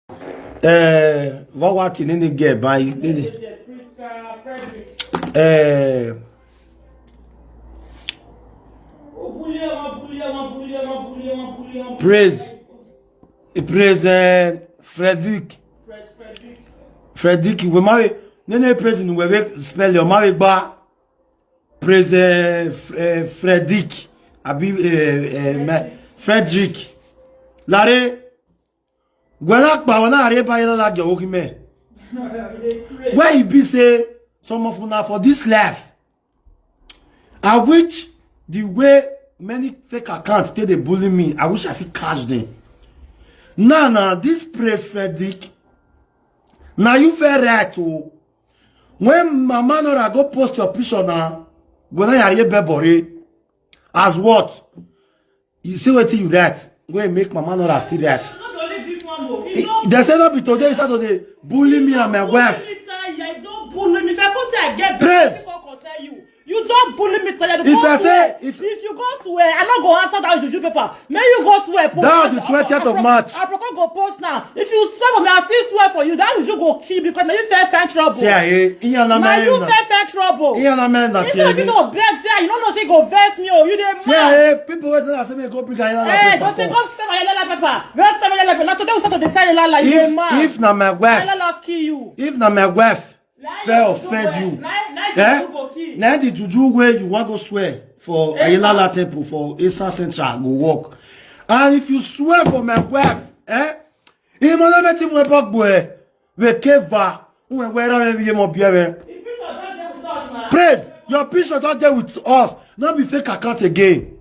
What in any get by praise President Frederick we marry nene president we spell your marry ba President Frederick abi Frederick Lare Gwana pa wana are ba yela la jowo ki me where you be say some of una for this life I wish the way many fake accounts they bully me I wish I fit catch them. Now this praise Frederick now you fair right to when mama Nora go post your picture now when I hear bebore as what you see what you write go make mama Nora still right. They say not be today Saturday bully me and my wife. Don't bully me. If I go say I get praise. You don't bully me. If I say if you go swear, I'm not gonna answer that Juju paper. May you go swear. That the 20th of March. I probably go post now. If you swear for me, I still swear for you. That Juju go kill because now you fair trouble. Say now you fair trouble. If you don't beg, say you don't know say go vex me or you dey mad. Say people wait till I say me go bring ayala paper. Hey, don't say go say my ayala paper. Don't say my ayala paper. Now today we start to say ayala you dey mad. If na my wife, ayala kill you. If na my wife. Fair offend you. Now the Juju way you want to swear for Ayala Temple for Asa Central go work. And if you swear for my wife, if my name is Mwebok boy, we keva, praise your picture not there with us, not be fake account again.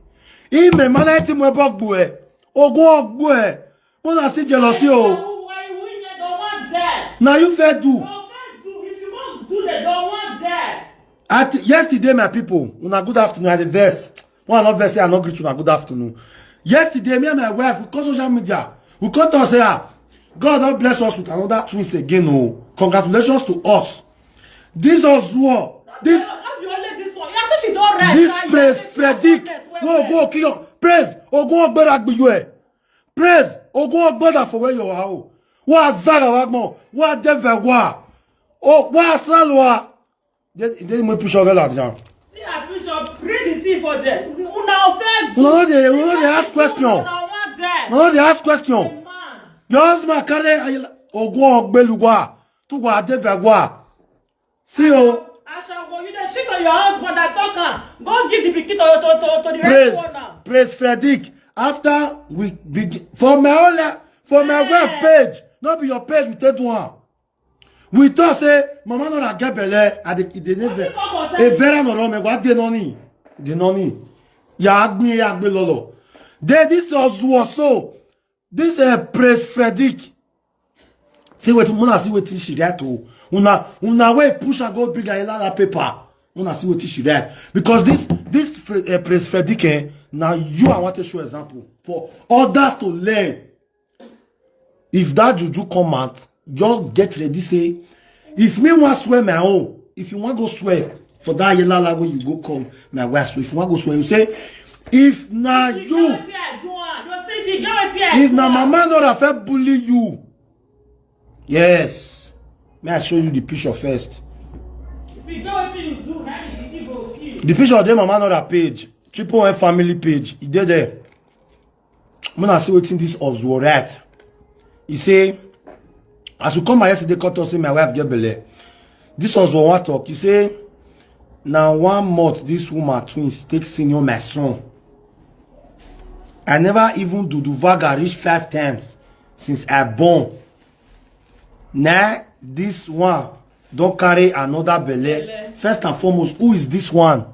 If my man is Mwebok boy, Ogo boy, wanna see jealousy oh. Now you fair do. They don't want that. Yesterday, my people, una good afternoon. At the verse, one not verse, I not greet you. Good afternoon. Yesterday, me and my wife, we call social media. We call to say, God don't bless us with another twins again. Oh, congratulations to us. This was what this. This praise Frederick. Go kill your praise. Go better be you. Praise. Go better for where you are. What Zara Wagmo? What Denver Wa? Oh, what Salwa? They me push over like that. See, I push up. Read the thing for them. Una offend. No, they ask question. No, they ask question. Your husband carry Ogo Belugwa to go Devagwa. See you. I shall go. You don't cheat on your husband. I talk. Go give the picture to the right corner. Praise Frederick. After we begin for my wife page, not be your page. We take one. We thought say mama no get belle at the never a very no what they noni ya agbe lolo there this was so this praise Frederick see what una see what she get to una way push and go bring a paper una see what she get because this praise Frederick now you I want to show example for others to learn. If that Juju come out, you get ready say if me want swear my own, if you want to go swear for that yellow when you go call my wife, so if you want to go swear you say if na you if na mama not affect bully you, yes, may I show you the picture first. If you go what you do, the picture of them mama not a page triple N family page he did there. When I see what in this was right. He say, as we come yesterday, cut us say my wife get belle. This was one talk. He say, now 1 month this woman twins take senior my son. I never even do vaga reach 5 times since I born. Now this one don't carry another belle. First and foremost, who is this one?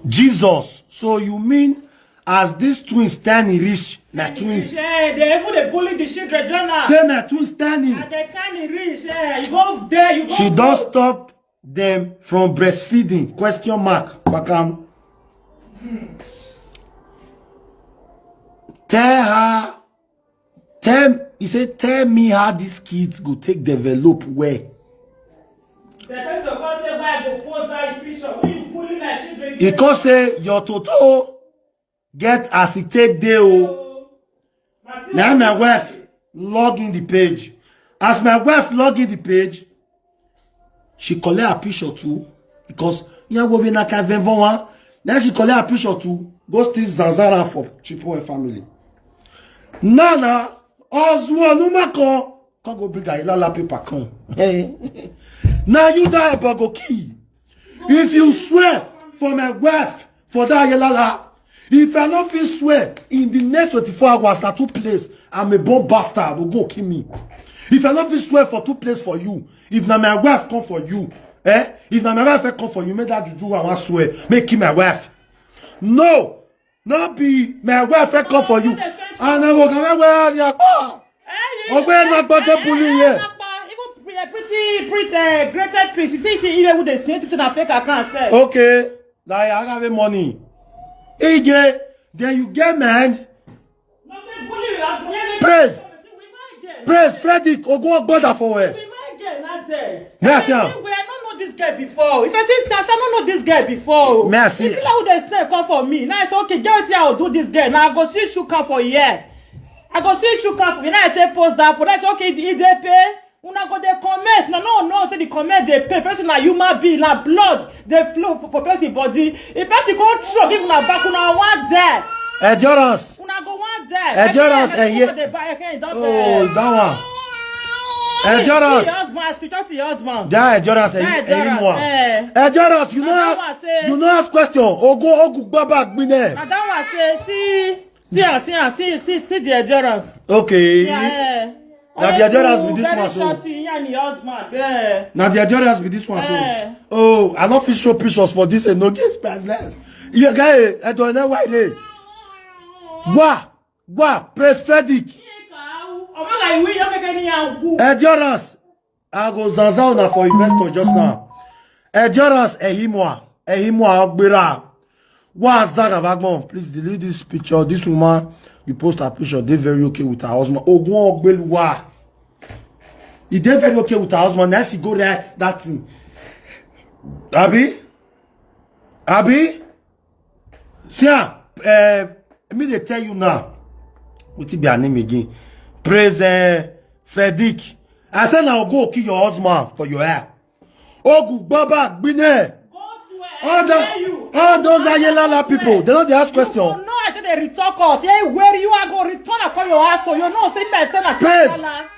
Jesus. So you mean as these twins standing rich, my twins. They even bully the children, Jonah. Say my twins standing. They can't reach. You go there, you go. She don't stop them from breastfeeding. Question mark. Bakam. He said, tell me how these kids go take develop where. He can say your toto get as it take day. Now my wife log in the page. As my wife log in the page, she collect a picture too. Because now she collect a picture too. Go still Zanzara for Chipo and family. Nana, Ozua Numako. Can't go bring a Ilala paper come. Now you die about go key. If you swear for my wife for that Ilala, if I not feel swear in the next 24 hours that took place, I'm a bomb bastard will go kill me. If I not feel swear for two place for you, if now my wife come for you, if now my wife come for you, make that Juju I want swear, make him my wife. No, not be my wife come for you. And I go come where you are. Okay, not but the bully here. Pretty greater piece. You see, she even with the same thing I fake account say. Okay, like I have money. Then you get mad. Praise, Frederick, or go bother for her. Merci. I don't know this girl before. If I think I don't know this girl before. Merci. If you they say come for me, now it's okay. Guarantee I will do this girl. Now I go see you come for here. I go see you come for me. Now I say post that, but that's okay. If they pay, una go they comment. No. Say the comment they pay. Person na human being, na blood they flow for person body. If person go throw, give una back, una want there. Endurance. Una go want there. Endurance. Oh, that one. Endurance. That endurance. Endurance. You know ask question. Go back. See the endurance. Okay. Now the endurance with this one. Now the endurance with this one. Oh, I not fit show pictures for this and no get priceless. You guy, I don't know why they. Wah, press Frederick. Endurance. I go Zanzana for investor just now. Endurance, ehimwa, ogbera. Please delete this picture. This woman, you post her picture, they very okay with her husband. Ogun ogbeluwa. He did very okay with her husband. Now she go that thing. Abi? See, me they tell you now. What it be her name again? Praise Frederick. I said now go kill your husband for your hair. Ogu Baba Bine. All those Ayelala people, they don't ask question. No, I think they retalk us. Yeah, where you are going to return upon your ass, so you know, say that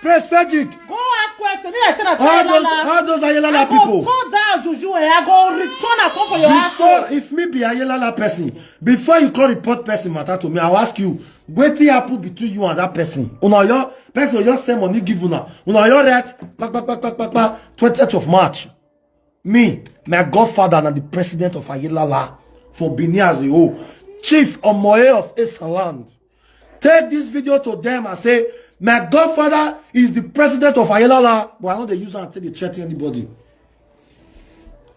Praise Frederick. Go ask question. All those Ayelala people. Turn down Juju and I go return upon for your ass. If me be Ayelala person, before you call report person matter to me, I'll ask you, what happen between you and that person? Una your person just send money give una your right 20th of March. Me, my godfather and the president of Ayelala for Benin as a whole, chief Omoye of Esaland. Take this video to them and say, my godfather is the president of Ayelala, but I know they use it until they threaten anybody.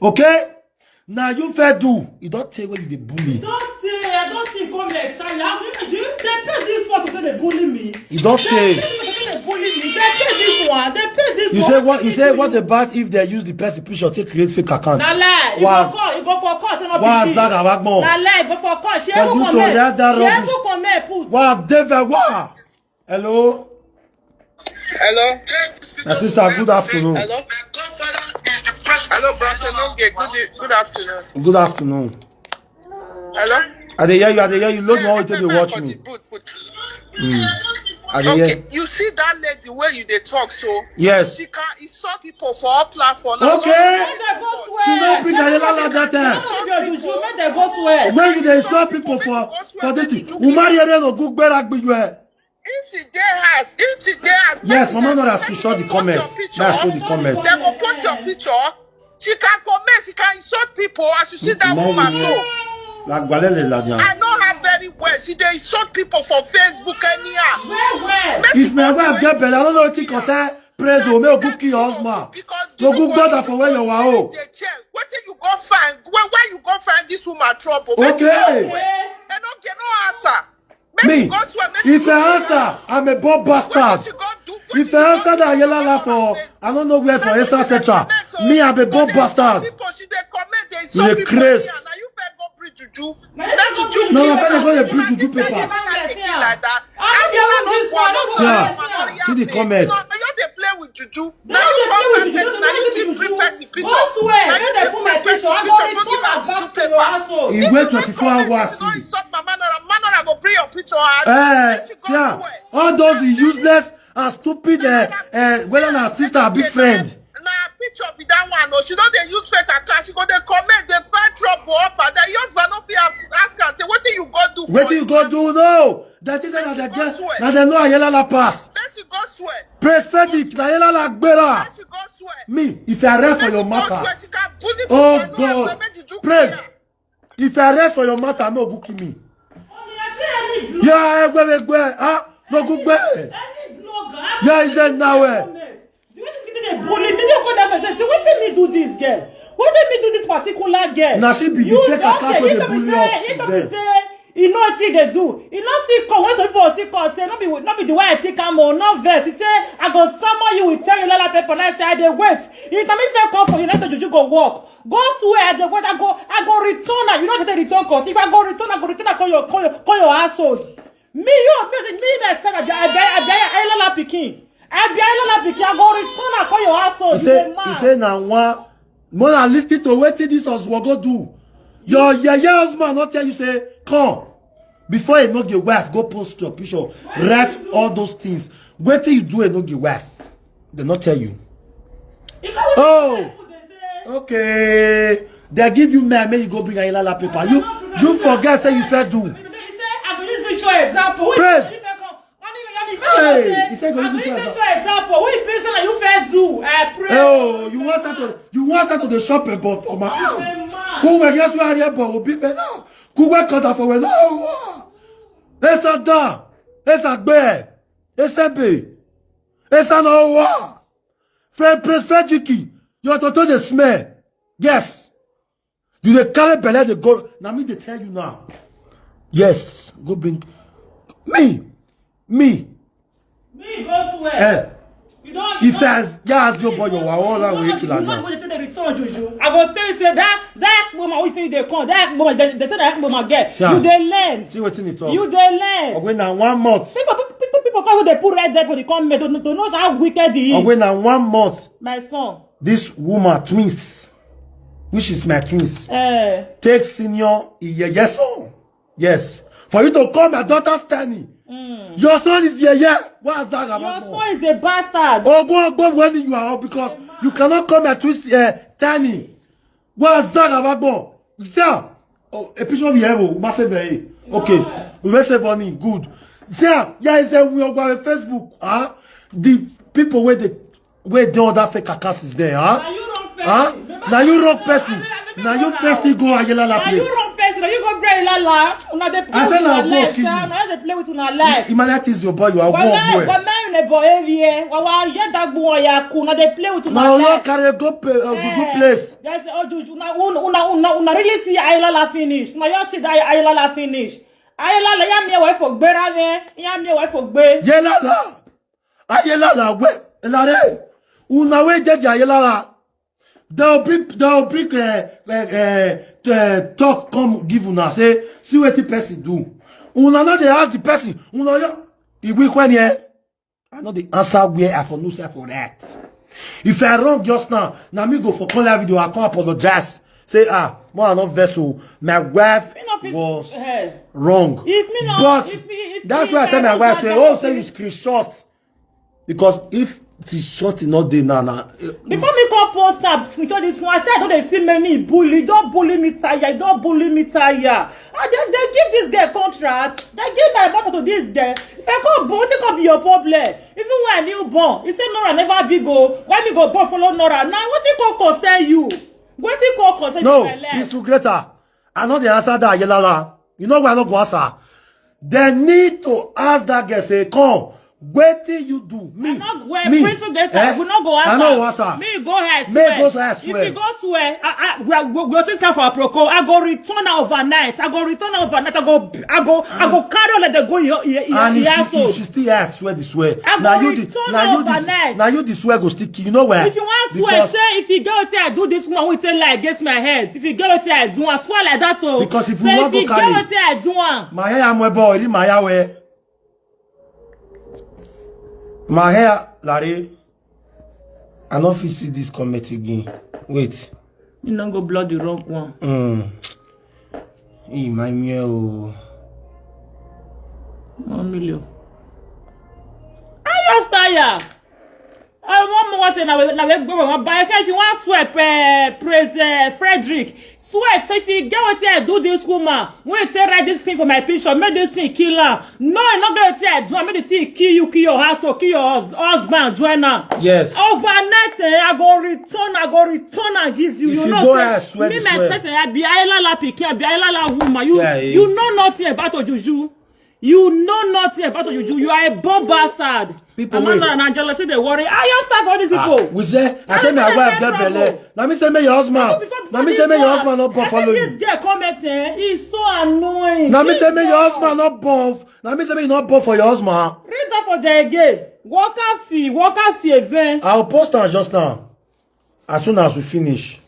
Okay? Now you fair do. You don't take when you bully. I don't see come here. They pay this one to say they bully me. You don't say. They bully me. They pay this one. You say what? You say what about if they use the person picture to create fake account? Nah lie. You go for course. What's that about more? Nah lie. Go for course. For you to read that rubbish. Wow, David. Wow. Hello. My sister. Good afternoon. Hello, brother. Good afternoon. Good afternoon. Hello. I dey hear you. Load more until they watch me. Okay, you see that lady where you they talk so? Yes. She saw people for her platform. Okay. She don't bring Ayelala that time. When you they saw people for this thing, Umari no good better be you. If she has, yes, Mama not has to show the comments. Now show the comments. They will post your picture. She can comment. She can insult people. As you see that woman so. I know her very well. She they insult people for Facebook anyhow. Where? If my wife get better, I don't know what you can say. Praise you, may go kill your husband. No good brother for where you are. What did you go find? Where you go find this woman trouble? Okay. And okay, no answer. Me, if I answer, I'm a bomb bastard. If I answer that Ayelala for, I don't know where for Esther etc. Me, I'm a bomb bastard. You crazy. juju. No, my friend they go dey bring juju paper. Like that. See the comment. No, you dey play with juju. Now you come and now you see free person picture. Go swear, when they put my picture, I go return am back to your household. He wait 24 hours. You insult my man, I go bring your picture. All those useless and stupid whether na sister or big friend. Nah, picture be that one. No, she don't dey use fake account. She go dey comment, dey find trouble up and then your husband no fit ask her say wetin you go do. Wetin you go do? No. That is na they know Ayelala pass. Then she go swear. Praise Frederick, na Ayelala gbera. Then she go swear. Me, if I arrest for your matter. Oh God. Praise. If I arrest for your matter, no book me. Yeah, egbe. Ah, no good be. Yeah, he said now. Bully me, you go down and say, what did me do this girl? What did me do this particular girl? Now she be the fake account for the bully us. You know what they do. You know see come when some people see come say not be the way I take am or not verse. He say I go summon you will tell you Lala paper and I say I dey wait. If I make fair come for you, let the juju go walk. Go swear I wait. I go return her. You know what they return cause if I go return I call your household. Me that said I Lala pikin. I go return and call your household. He say now one more than listen to wetin this was go do. Your husband not tell you say come before you know your wife go post your picture, write all those things. Wait till you do know your wife. They not tell you. Oh, okay. They give you mail, make you go bring a Ayelala paper. You forget say you fair do. I will use your example. Praise. Hey, he said go use your example. Who person that you fair do? I pray. Oh, you want start to the shop but for my house. Who will guess where here but will be better. Who will cut for when no. Esa da. Esa be. Esa be. Esa no wa. Praise Frederick. You are to the smell. Yes. You the carry belly the go. Now me they tell you now. Yes. Go bring me. Me go swear. You don't. If as your boy, you are all that way kill am. You don't go to the return, Juju. I go tell you say that woman we say they come. That woman they say that woman get. You dey learn. See what you talk. You dey learn. When na 1 month. People come they put red there for the comment. Don't know how wicked he is. When na 1 month. My son. This woman twins, which is my twins. Take senior yes son. Yes. For you to call my daughter Stanley. Your son is what is that about? Your son is a bastard. Oh, go when you are because you cannot come and twist Tiny. What is that about? Yeah. Oh, a picture of you massive. Okay. We will save money. Good. Yeah, is we are on Facebook. The people where they all that fake accounts is there. Now you wrong person. Now you first go Ayelala place. Now you wrong person. You go bring Lala. Now they play with una life. Now they play with una life. Imagine is your boy. You are one boy. But man, you boy here. Wawa ye that boy ya ku. Now they play with una life. Now you carry go Juju place. That's Juju. Now una really see Ayelala finish. Now you see that Ayelala finish. Ayelala ya me wife for gbera me. Ya me wife for gbe. Ayelala we. Lare. Una we je Ayelala. They'll bring talk come give una say see what the person do. Una know they ask the person. Una he weak when here. I know the answer where I for no say for that. If I wrong just now me go for call video. I can't apologize. Say more not vessel. My wife was wrong. But that's why I tell my wife say say you screenshot because if she shot not there now. Before me come post up, me told this one. I said, don't they see many bully? Don't bully me, tire. Don't bully me, tire. And they give this girl contract. They give my back to this girl. If I come born, it can be your problem. Even when I new born, he said Nora never be go. Why me go born follow Nora? Now what you call concern you? What you call concern no, you? No, it's Greta. I know the answer that Ayelala. You know why I not go answer. They need to ask that girl say, come. Wetin you do? Me. Me. Prince will get we not go answer. I know answer. Me go ahead. Me go ahead swear. If you go swear, we'll take time for a proko. I go return overnight. I go carry on like they go here. And if she still ask swear the swear. Now you the swear go stick. You know where? If you want swear, say if you go there, I do this one, we tell like against my head. If you go there, I do one swear like that. So because if you want to carry, if you go there, I do one. My hair am boy, my hair where. My hair, Larry. I don't feel see this comment again. Wait. You don't go blood the wrong one. My meal. 1 million. I just tired. I want more say now we go buy. If you want swear, praise Frederick. Swear, say if you get what I do this woman, when you write this thing for my picture, make this thing kill her. No, I'm not going to do. Make the thing kill you, kill your house, or kill your husband, join her. Yes. Overnight, I go return and give you. If you you know, go ahead, swear me this way. myself, I be la pikin, be la woman. You know nothing about Juju. You know nothing about Juju. You are a bomb bastard. People Amanda and Angela say they worry. I just start for these people. We say, I say my wife get belle. Let me say me your husband. Let me say me your husband not born follow you. This girl comment he's so annoying. Let me say me your husband not born. Let me say me not born for your husband. Read that for the again. Worker see event. I'll post her just now. As soon as we finish.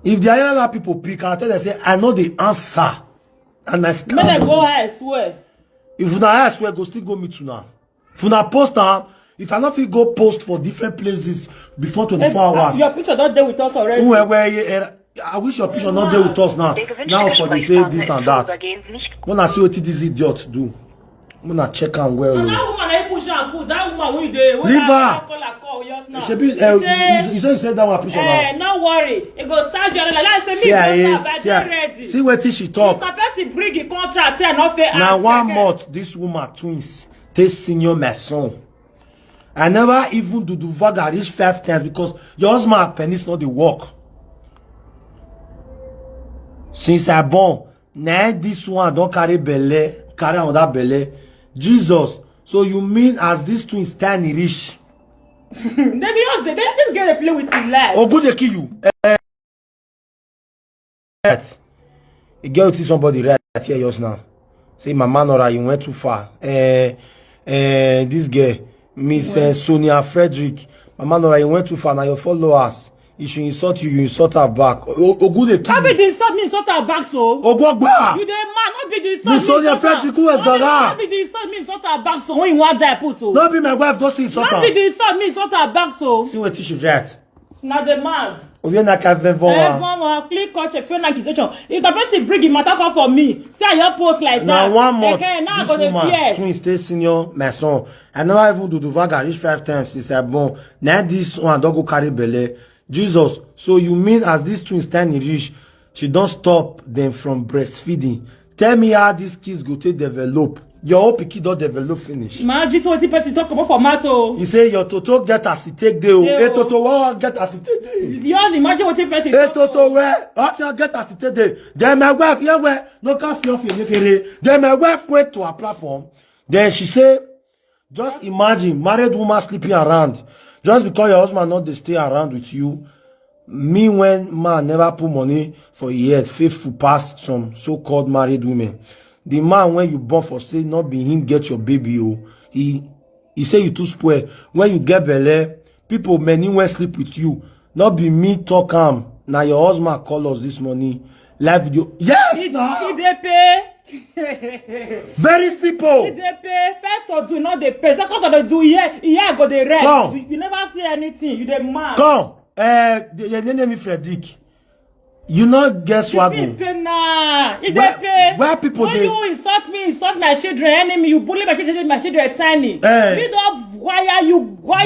If the other people pick, I'll tell them say I know the answer. And I stand. May go ahead swear. If you not swear, go still go meet you now. If you not post now, if I not feel go post for different places before 24 hours. Your picture not there with us already. I wish your picture not there with us now. Now for they say this and that. When I see what this idiot do, I'm gonna check am well. So that woman I push and put. That woman we dey. Leave her. You said that one picture now. No worry. It go serve you like say me ready. See what she talk. The person bring the contract say not fair. Now 1 month this woman twins take senior my son. I never even do vaga reach 5 times because your husband penis not the work. Since I born, now this one don't carry belly, carry on that belly. Jesus, so you mean as this twin stand rich? They just get a play with his life. Oh, good they kill you. You get to see somebody right here just now. Say my man or you went too far. This girl, Miss Sonia Frederick, my man or you went too far. Now your followers. If she insult you, you insult her back. Oh, good they kill you. How be the insult me, insult her back so? Oh, go back. You the man, not be the insult Miss Sonia Frederick, who is that? Not be the insult me, insult her back so. When you want that put so. Not be my wife, don't see insult her. Not be the insult me, insult her back so. See what she dress. Now the man. Ou vient na cave click on your phone accusation. If the person bring him matter come for me, say your post like that. Now 1 month, okay, now this woman, twin stay senior, my son. I never even do the vaga reach 5 times since I born. Now this one don't go carry belly. Jesus, so you mean as this twin stand in reach, she don't stop them from breastfeeding. Tell me how these kids go to develop. Your whole picky don't develop finish. Imagine 20 person talk about for matter. You say your Toto get as he take day. Hey Toto, what get as he take day? You imagine what person. Hey Toto, where? What get as he take day? Then my wife, yeah, where? No can feel Then my wife went to her platform. Then she say, just imagine married woman sleeping around. Just because your husband not they stay around with you. Me when man never put money for a year, faithful past some so-called married women. The man when you born for say not be him get your baby. Oh, he say you too spoil. When you get belly, people many when sleep with you. Not be me talk now your husband call us this morning. Live video. Yes, he dey pay. Very simple. He dey pay. First of do not dey pay. Second of do here go the rest. You never see anything. You the man. Come. Your name is Frederick. You not get swaggle. He pay now. He dey pay. Where people when dey? you insult me, insult my children, enemy, you bully my children are tiny. Build up why you go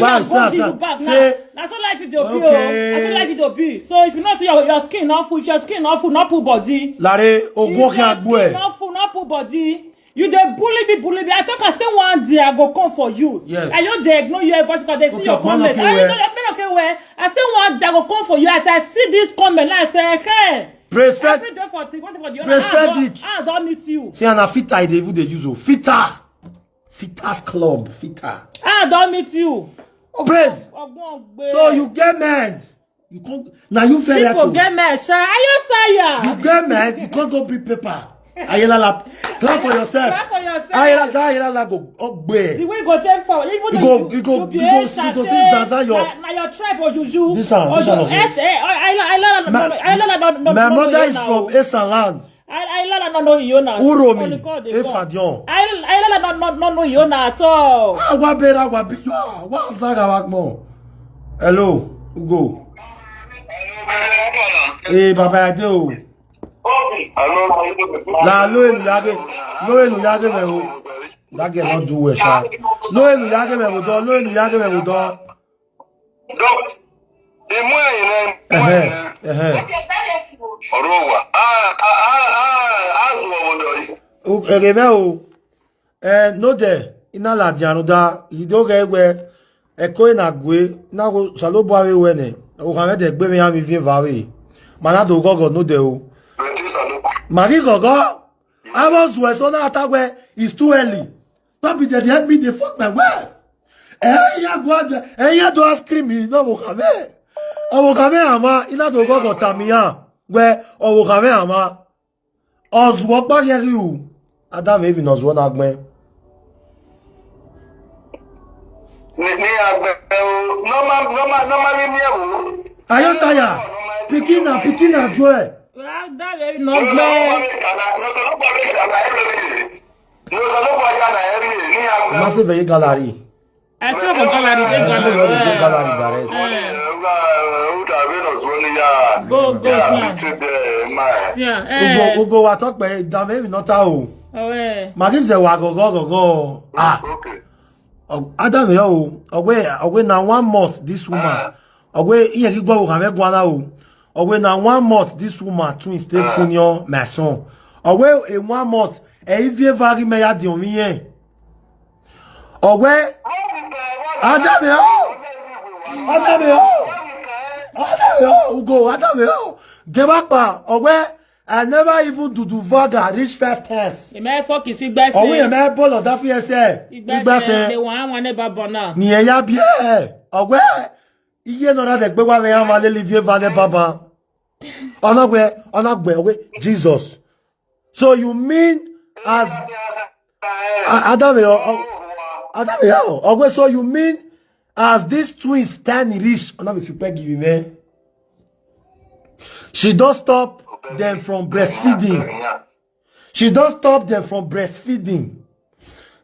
you back now. That's what life it will be. That's what life it will be. So if you not see your skin not full, your skin not full, not full body. Larry, not full, not full body. You dey bully me. I talk I say one day I go come for you. Yes. I just dey ignore your voice because they see your comment. Okay, where? I say one day I go come for you. As I see this comment, I say, hey. Praise Frederick. Praise Frederick. I don't meet you. See, and a filter they use. Filter. Fitas Club. Fita. I don't meet you. Praise. So you get mad. You can't. Now you feel people get mad, sir. Are you saying? You get mad. You can't go bring paper. Ayela lap. Clap for yourself. Clap for yourself. Ayela lap go up where. The way you go take for even you go see Zaza your. Na your tribe or Juju. This one. My mother is from Eastern land. I no know you now. Uromi. Efadion. I no know you now at all. What's that more? Hello, Ugo. Hey, Baba Ado. La lo enu yage me wo. That girl not do well, sha. Lo enu yage me wo do. No de ina la dianu da idoge we eko na gwe na go salo bo awe we ne o kan de gbe mi am vin vawe mana do gogo no de o mari gogo I was we so na atagwe is too early don't be there help me dey fuck my wife ya do ice cream no mo kame o kame ama ina do gogo tamiya we o kame ama ozwo pa yeri o adam even ozwo na gbe normally are you tired? Pikina joy. That baby not bad. Massive gallery. I saw for gallery. Go, yeah. Ugo wa talk by damn baby not how. Oh, yeah. Magize wa go. Ah. Okay. Adam yo, away na 1 month this woman. Away iye ki gbo kan me gwana o. Away na 1 month this woman twins take senior my son. Away a 1 month e vie vari me ya di omi yen. Away Adam yo, Ugo, Adam yo. Give up away I never even do vaga reach 5 times. You may fuck is igbese. Oh we may ball of that fiese. Igbese. The one never bona. Ni eya bi e. Owe iye no ra de gbe wa me am ale livie va ne baba. Onagbe Jesus. So you mean as Adame Owe so you mean as these twins stand rich onagbe if you pay give me. She don't stop them from breastfeeding.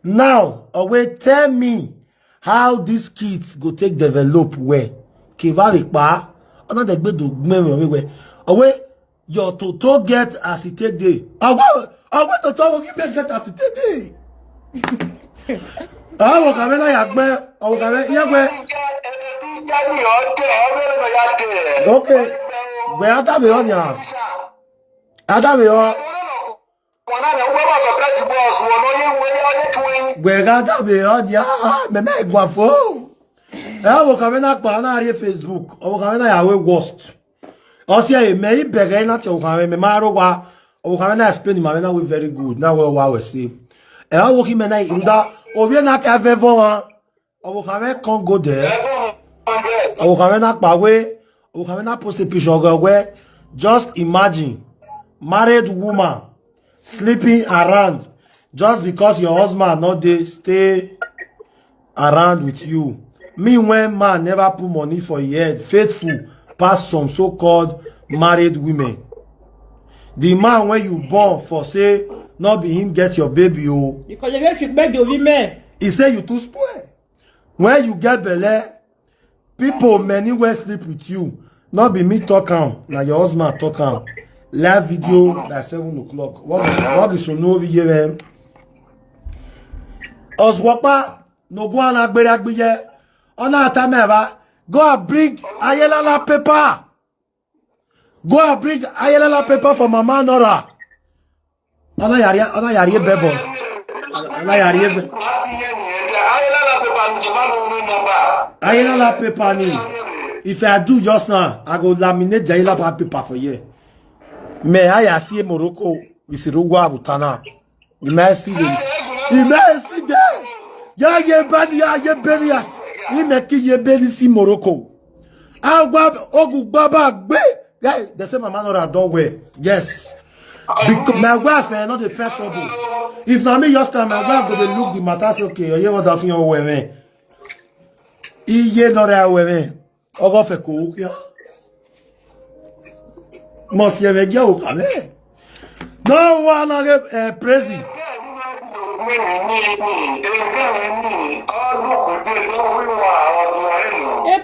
Now, Owe, tell me how these kids go take develop where. Owe, your toto get as it day. Owe, toto will get as it day. Okay. Where are they on ya? Adam yo. Where are they on ya? Me guafo. E wo kamena pa na ari Facebook. O kamena ya we worst. O si e me ibege na te o kamena me maro wa. O kamena explain ma na we very good. Na we say. E wo ki me na inda o vie na ka vevo wa. O kamena can go there. O kamena pa we. O kamena post a picture where just imagine married woman sleeping around just because your husband not dey stay around with you. Me when man never put money for your head, faithful past some so-called married women. The man when you born for say not be him get your baby oh. Because you should beg your women. He say you too spoil. When you get belle, people many will sleep with you. Not be me talk am, na your husband talk am. Live video by 7 o'clock. What is so no here? Oswapa no go an agbere. Ona atameva. Go and bring ayelala paper. Go and bring ayelala paper for Mama Nora. Ona yari bebo. Ona yari. Ayelala paper ni. If I do just now, I go laminate the ayelala paper for you. Me I see Morocco with Rugwa Butana. You may see them. You may see them. Ya ye beni as. He make ye beni si Morocco. Ogu baba gbe. Yeah, they say my man or I don't wear. Yes. Because my wife not the fair trouble. If not me just time, my wife go to look the matter say okay, you want to feel away me. Iye not away me. Ogo fe ko ya. Must ye vegia o kame. No one praise.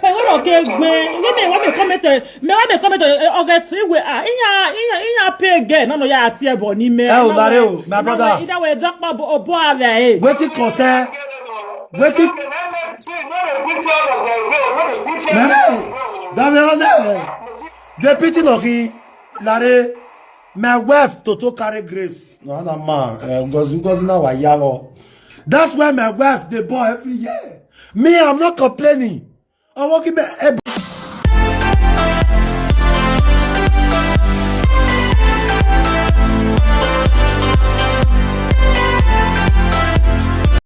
Pero que me wa me comment August we inya pay again no ya tie bo ni me O lare o my brother ida we drop obo ave wetin concern wetin the pity lucky lare my wife to carry grace no na man ngozi na wa yawo. That's why my wife they born every year. Me, I'm not complaining. I'm working my